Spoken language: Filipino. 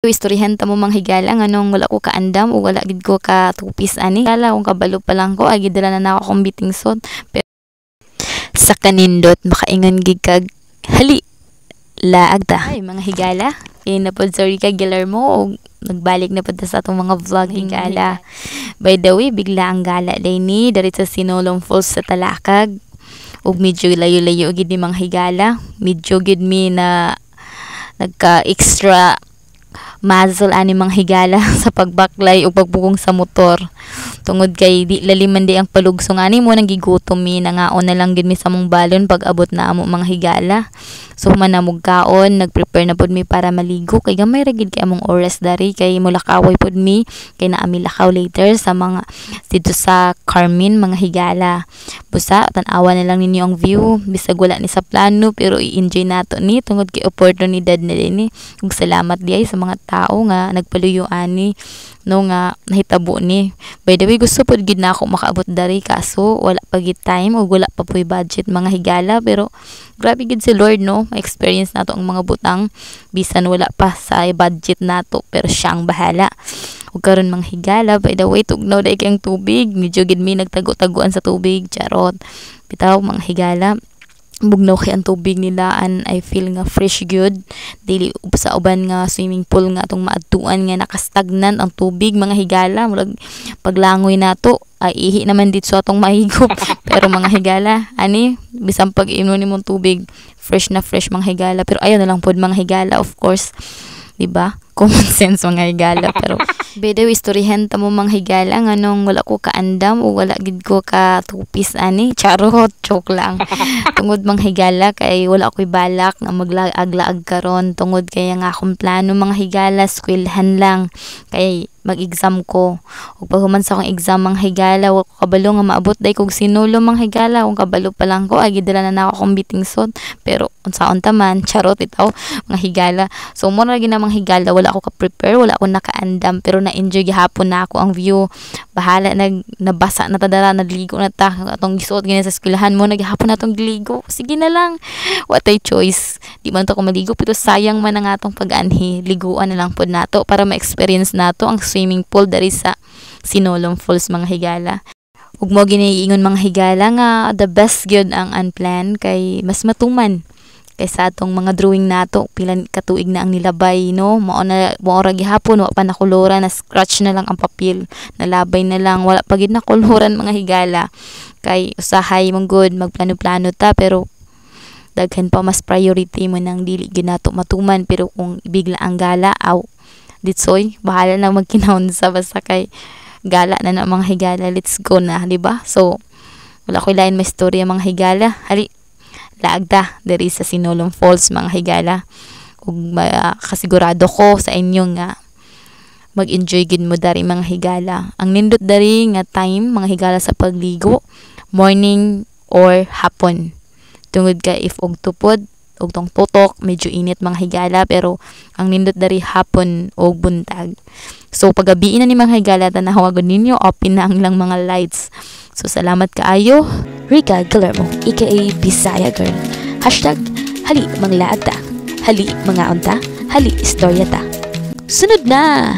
Istoryahan ta mo manghigala nganong wala ko kaandam o wala gid ko ka tupis ani kala kung kabalo pa lang ko agi dala na ako kong biting sod pero sa kanindot makaingon gid kag hali laag ta ay mga higala kay na pod sorry ka Guillermo o nagbalik na pod ta sa atong mga vlog higala. By the way bigla ang gala day ni dari sa Sinulong Falls sa Talakag ug medyo layo-layo gid ni mga higala medyo gid mi na nagka extra muzzle ani mga higala sa pagbaklay o pagbukong sa motor tungod kay di laliman di ang palugsong ani mo nang gigutom mi nangaon na lang gid mi sa mong balon pag abot na amo mga higala so manamog kaon nagprepare na pud mi para maligo kay gamay ra gid kay among oras dari kay mulakaway pud mi kay naa mi lakaw later sa mga dito sa Carmen mga higala busa tan-awa na lang ninyo ang view bisag wala ni sa plano pero i-enjoy nato ni tungod kay oportunidad na din ni ug salamat di ay sa mga tao nga nagpaluyo ani no nga nahitabo ni. By the way gusto pud gid na ako makaabot dari kaso wala pa gid time ug wala pa puy budget mga higala pero grabe gid si Lord no ma-experience nato ang mga butang bisan wala pa sa budget nato pero siyang bahala. Ug karon mga higala by the way tugnaw dai kay ang tubig medyo gid mi nagtago-taguan sa tubig charot bitaw mga higala bugnaw kay ang tubig nila and I feel nga fresh good dili sa uban nga swimming pool nga atong maadtuan nga nakastagnan ang tubig mga higala murag paglangoy nato ay ihi naman dito sa atong mahigop pero mga higala ani bisan pag inom nimong tubig fresh na fresh mga higala pero ayo na lang pod mga higala of course diba common sense mga higala pero bedo istoryahan ta mo mga higala nganong wala ko kaandam o wala gid ko ka tupis ani charot joke lang tungod mga higala kay wala ko'y balak nga maglaag-laag karon tungod kay nga akong plano mga higala eskwelahan lang kay mag-exam ko ug pag human sa akong exam mga higala wa ko kabalo nga maabot day kog Sinulo mga higala kung kabalo pa lang ko ay gidala na ako kong biting sod pero unsaon ta man charot itaw mga higala so mo ra gid na mga higala wala ako ka-prepare wala ako nakaandam pero na-enjoy gihapon na ako ang view bahala nabasa na ta dara nagligo na ta atong gisuot gini sa eskwelahan mo naghapon na atong giligo sige na lang what a choice di man to ko maligo pero sayang man ang atong pag-anhi liguan na lang pod nato para ma-experience nato ang swimming pool dari sa Sinulong Falls mga higala ug mo giniingon mga higala nga the best gyud ang unplanned kay mas matuman kaysa atong mga drawing nato pila katuig na ang nilabay no mao ra gihapon wa pa nakulora na scratch na lang ang papel nalabay na lang wala pa gid na kuluran mga higala kay usahay mong good magplano-plano ta pero daghan pa mas priority mo nang dili gid nato matuman pero kung bigla ang gala aw ditsoy bahala na magkinahon sa basta kay gala na mga higala let's go na di ba so wala ko'y lain may storya mga higala hali laagda diri sa Sinulong Falls mga higala ug kasigurado ko sa inyo nga mag-enjoy gid mo dari mga higala ang nindot dari nga time mga higala sa pagligo morning or hapon tungod ka if og tupod og tong putok medyo init mga higala pero ang nindot dari hapon og buntag so pagabiin na ni mga higala tanawagon ninyo open na ang lang mga lights so salamat kaayo Rica Guillermo aka Bisaya Girl #hali manglaag ta hali mga unta hali istorya ta sunod na